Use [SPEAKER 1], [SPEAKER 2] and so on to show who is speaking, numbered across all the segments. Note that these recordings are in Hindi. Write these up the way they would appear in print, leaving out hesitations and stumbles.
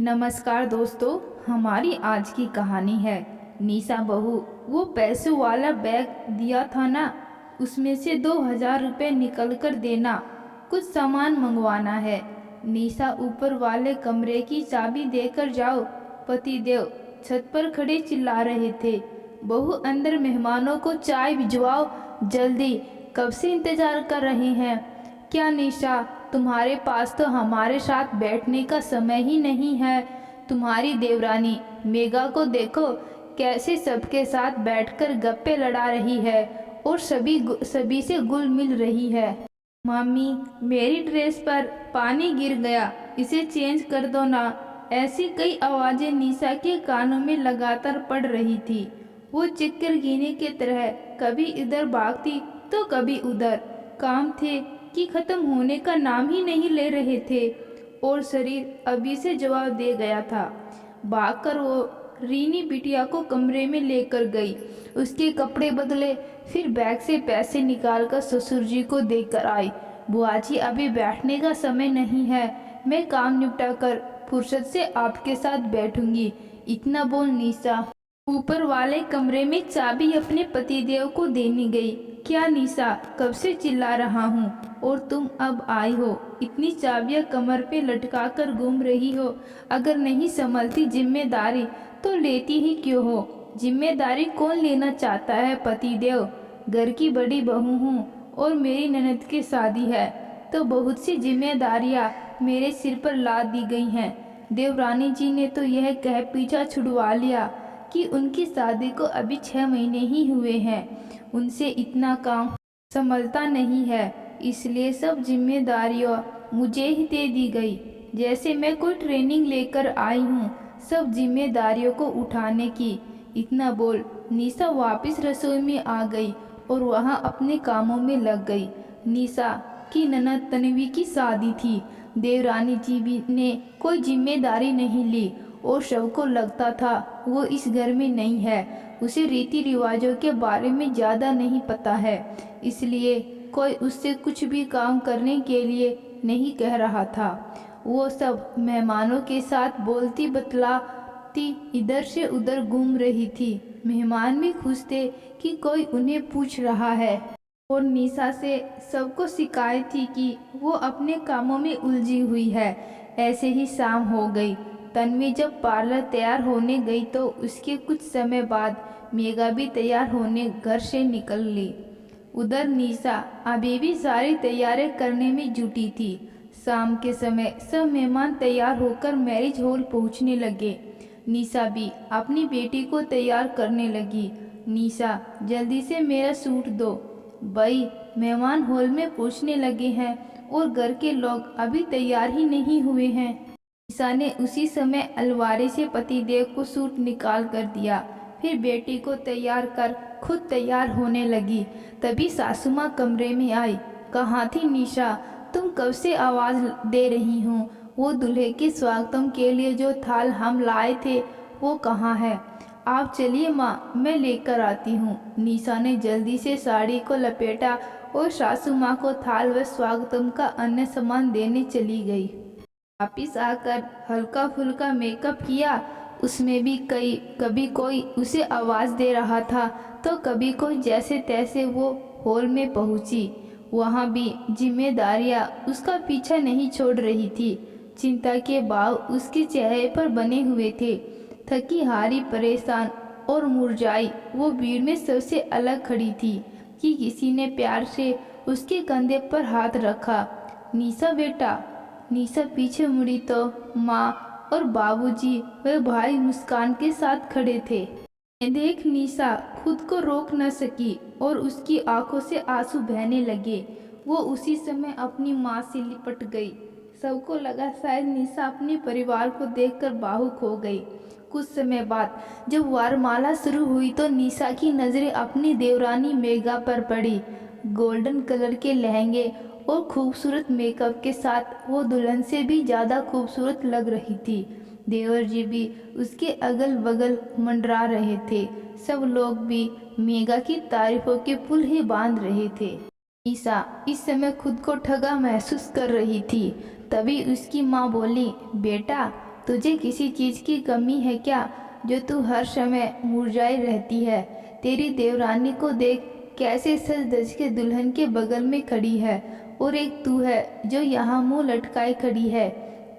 [SPEAKER 1] नमस्कार दोस्तों। हमारी आज की कहानी है निशा बहू। वो पैसों वाला बैग दिया था ना, उसमें से 2,000 रुपये निकल कर देना, कुछ सामान मंगवाना है। निशा ऊपर वाले कमरे की चाबी देकर जाओ। पतिदेव छत पर खड़े चिल्ला रहे थे, बहू अंदर मेहमानों को चाय भिजवाओ जल्दी, कब से इंतजार कर रहे हैं। क्या निशा, तुम्हारे पास तो हमारे साथ बैठने का समय ही नहीं है। तुम्हारी देवरानी मेघा को देखो, कैसे सबके साथ बैठकर गप्पे लड़ा रही है और सभी से घुल मिल रही है। मम्मी, मेरी ड्रेस पर पानी गिर गया, इसे चेंज कर दो ना। ऐसी कई आवाज़ें निशा के कानों में लगातार पड़ रही थी। वो चिक्करघीनी की तरह कभी इधर भागती तो कभी उधर। काम थे कि खत्म होने का नाम ही नहीं ले रहे थे और शरीर अभी से जवाब दे गया था। भागकर वो रीनी बिटिया को कमरे में लेकर गई, उसके कपड़े बदले, फिर बैग से पैसे निकालकर ससुर जी को देकर आई। बुआ जी, अभी बैठने का समय नहीं है, मैं काम निपटा कर फुर्सत से आपके साथ बैठूंगी। इतना बोल निशा ऊपर वाले कमरे में चाबी अपने पतिदेव को देने गई। क्या निशा, कब से चिल्ला रहा हूँ और तुम अब आई हो। इतनी चाबियाँ कमर पे लटका कर घूम रही हो। अगर नहीं संभलती जिम्मेदारी तो लेती ही क्यों हो। जिम्मेदारी कौन लेना चाहता है पतिदेव। घर की बड़ी बहू हूँ और मेरी ननद की शादी है तो बहुत सी जिम्मेदारियाँ मेरे सिर पर लाद दी गई हैं। देवरानी जी ने तो यह कह पीछा छुड़वा लिया कि उनकी शादी को अभी 6 महीने ही हुए हैं, उनसे इतना काम संभलता नहीं है, इसलिए सब जिम्मेदारियाँ मुझे ही दे दी गई, जैसे मैं कोई ट्रेनिंग लेकर आई हूँ सब जिम्मेदारियों को उठाने की। इतना बोल निशा वापस रसोई में आ गई और वहाँ अपने कामों में लग गई। निशा की ननद तन्वी की शादी थी। देवरानी जी भी ने कोई जिम्मेदारी नहीं ली और सबको लगता था वो इस घर में नहीं है, उसे रीति रिवाजों के बारे में ज़्यादा नहीं पता है, इसलिए कोई उससे कुछ भी काम करने के लिए नहीं कह रहा था। वो सब मेहमानों के साथ बोलती बतलाती इधर से उधर घूम रही थी। मेहमान भी खुश थे कि कोई उन्हें पूछ रहा है और निशा से सबको शिकायत थी कि वो अपने कामों में उलझी हुई है। ऐसे ही शाम हो गई। तन्वी जब पार्लर तैयार होने गई तो उसके कुछ समय बाद मेघा भी तैयार होने घर से निकल ली। उधर निशा अभी भी सारी तैयारी करने में जुटी थी। शाम के समय सब मेहमान तैयार होकर मैरिज हॉल पहुंचने लगे। निशा भी अपनी बेटी को तैयार करने लगी। निशा, जल्दी से मेरा सूट दो। भाई, मेहमान हॉल में पहुंचने लगे हैं और घर के लोग अभी तैयार ही नहीं हुए हैं। निशा ने उसी समय अलमारी से पतिदेव को सूट निकाल कर दिया, फिर बेटी को तैयार कर खुद तैयार होने लगी। तभी सासू माँ कमरे में आई। कहाँ थी निशा, तुम कब से आवाज़ दे रही हूँ। वो दूल्हे के स्वागतम के लिए जो थाल हम लाए थे वो कहाँ है। आप चलिए माँ, मैं लेकर आती हूँ। निशा ने जल्दी से साड़ी को लपेटा और सासू माँ को थाल व स्वागतम का अन्य सामान देने चली गई। वापिस आकर हल्का फुल्का मेकअप किया। उसमें भी कभी कोई उसे आवाज़ दे रहा था तो कभी कोई जैसे तैसे वो हॉल में पहुंची। वहाँ भी जिम्मेदारियाँ उसका पीछा नहीं छोड़ रही थी। चिंता के भाव उसके चेहरे पर बने हुए थे। थकी हारी, परेशान और मुरझाई वो भीड़ में सबसे अलग खड़ी थी कि किसी ने प्यार से उसके कंधे पर हाथ रखा। निशा बेटा। निशा पीछे मुड़ी तो माँ और बाबूजी व भाई मुस्कान के साथ खड़े थे। देख निशा खुद को रोक न सकी और उसकी आंखों से आंसू बहने लगे। वो उसी समय अपनी माँ से लिपट गई। सबको लगा शायद निशा अपने परिवार को देखकर भावुक हो गई। कुछ समय बाद जब वरमाला शुरू हुई तो निशा की नज़रें अपनी देवरानी मेघा पर पड़ी। गोल्डन कलर के लहंगे और खूबसूरत मेकअप के साथ वो दुल्हन से भी ज़्यादा खूबसूरत लग रही थी। देवर जी भी उसके अगल बगल मंडरा रहे थे। सब लोग भी मेघा की तारीफों के पुल ही बांध रहे थे। निशा इस समय खुद को ठगा महसूस कर रही थी। तभी उसकी माँ बोली, बेटा तुझे किसी चीज़ की कमी है क्या जो तू हर समय मुरझाई रहती है? तेरी देवरानी को देख कैसे सज धज के दुल्हन के बगल में खड़ी है, और एक तू है जो यहाँ मुंह लटकाए खड़ी है।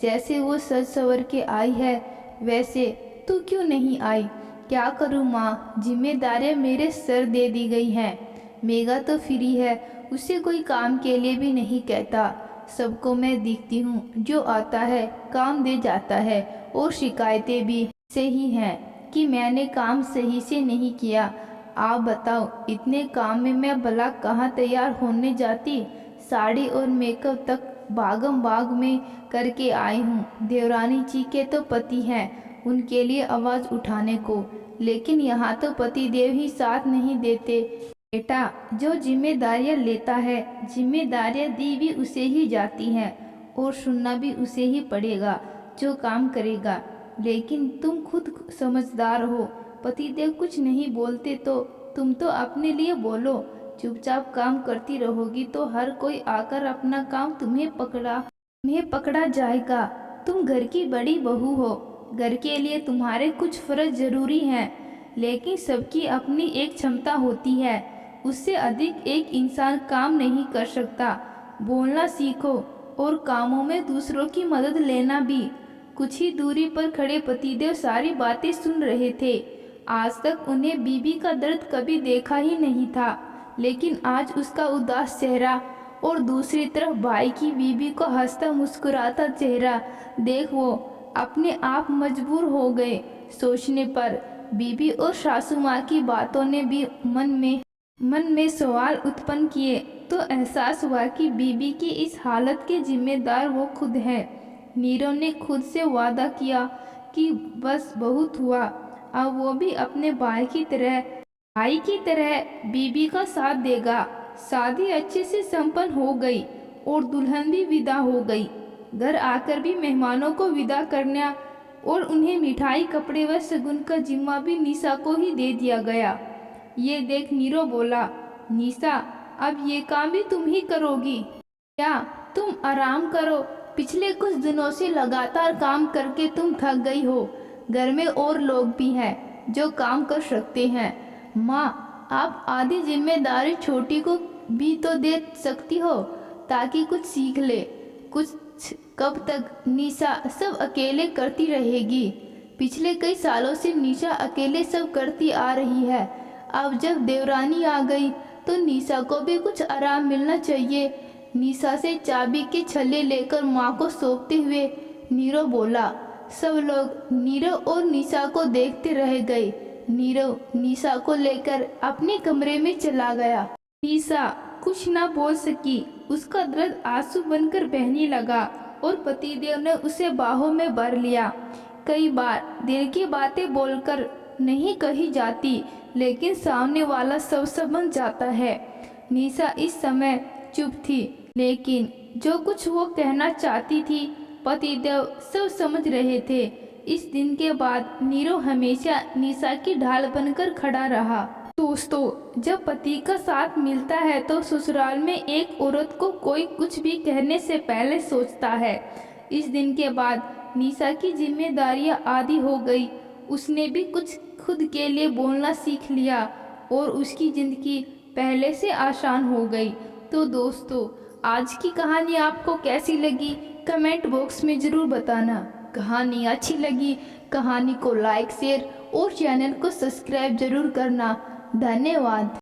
[SPEAKER 1] जैसे वो सज सवर के आई है वैसे तू क्यों नहीं आई? क्या करूँ माँ, जिम्मेदारियाँ मेरे सर दे दी गई हैं। मेघा तो फ्री है, उसे कोई काम के लिए भी नहीं कहता। सबको मैं दिखती हूँ, जो आता है काम दे जाता है, और शिकायतें भी से ही हैं कि मैंने काम सही से नहीं किया। आप बताओ, इतने काम में मैं भला कहाँ तैयार होने जाती? साड़ी और मेकअप तक भागम भाग में करके आई हूँ। देवरानी जी के तो पति हैं, उनके लिए आवाज़ उठाने को, लेकिन यहाँ तो पति देव ही साथ नहीं देते। बेटा, जो जिम्मेदारियाँ लेता है, जिम्मेदारियाँ दी भी उसे ही जाती हैं, और सुनना भी उसे ही पड़ेगा जो काम करेगा। लेकिन तुम खुद समझदार हो, पतिदेव कुछ नहीं बोलते तो तुम तो अपने लिए बोलो। चुपचाप काम करती रहोगी तो हर कोई आकर अपना काम तुम्हें पकड़ा जाएगा। तुम घर की बड़ी बहू हो, घर के लिए तुम्हारे कुछ फर्ज जरूरी हैं, लेकिन सबकी अपनी एक क्षमता होती है, उससे अधिक एक इंसान काम नहीं कर सकता। बोलना सीखो और कामों में दूसरों की मदद लेना भी। कुछ ही दूरी पर खड़े पतिदेव सारी बातें सुन रहे थे। आज तक उन्हें बीबी का दर्द कभी देखा ही नहीं था, लेकिन आज उसका उदास चेहरा और दूसरी तरफ भाई की बीबी को हंसता मुस्कुराता चेहरा देख वो अपने आप मजबूर हो गए सोचने पर। बीबी और सासू माँ की बातों ने भी मन में सवाल उत्पन्न किए, तो एहसास हुआ कि बीबी की इस हालत के जिम्मेदार वो खुद हैं। नीरव ने खुद से वादा किया कि बस बहुत हुआ, अब वो भी अपने भाई की तरह बीबी का साथ देगा। शादी अच्छे से संपन्न हो गई और दुल्हन भी विदा हो गई। घर आकर भी मेहमानों को विदा करना और उन्हें मिठाई, कपड़े व शगुन का जिम्मा भी निशा को ही दे दिया गया। ये देख नीरव बोला, निशा, अब ये काम भी तुम ही करोगी क्या? तुम आराम करो, पिछले कुछ दिनों से लगातार काम करके तुम थक गई हो। घर में और लोग भी हैं जो काम कर सकते हैं। माँ, आप आधी जिम्मेदारी छोटी को भी तो दे सकती हो ताकि कुछ सीख ले। कब तक निशा सब अकेले करती रहेगी? पिछले कई सालों से निशा अकेले सब करती आ रही है। अब जब देवरानी आ गई तो निशा को भी कुछ आराम मिलना चाहिए। निशा से चाबी के छल्ले लेकर माँ को सौंपते हुए नीरव बोला। सब लोग नीरव और निशा को देखते रह गए। नीरव निशा को लेकर अपने कमरे में चला गया। निशा कुछ ना बोल सकी, उसका दर्द आंसू बनकर बहने लगा और पतिदेव ने उसे बाहों में भर लिया। कई बार दिल की बातें बोलकर नहीं कही जाती, लेकिन सामने वाला सब समझ जाता है। निशा इस समय चुप थी, लेकिन जो कुछ वो कहना चाहती थी पतिदेव सब समझ रहे थे। इस दिन के बाद नीरव हमेशा निशा की ढाल बनकर खड़ा रहा। दोस्तों, जब पति का साथ मिलता है तो ससुराल में एक औरत को कोई कुछ भी कहने से पहले सोचता है। इस दिन के बाद निशा की जिम्मेदारियां आधी हो गई। उसने भी कुछ खुद के लिए बोलना सीख लिया और उसकी ज़िंदगी पहले से आसान हो गई। तो दोस्तों, आज की कहानी आपको कैसी लगी कमेंट बॉक्स में ज़रूर बताना। कहानी अच्छी लगी, कहानी को लाइक, शेयर और चैनल को सब्सक्राइब जरूर करना। धन्यवाद।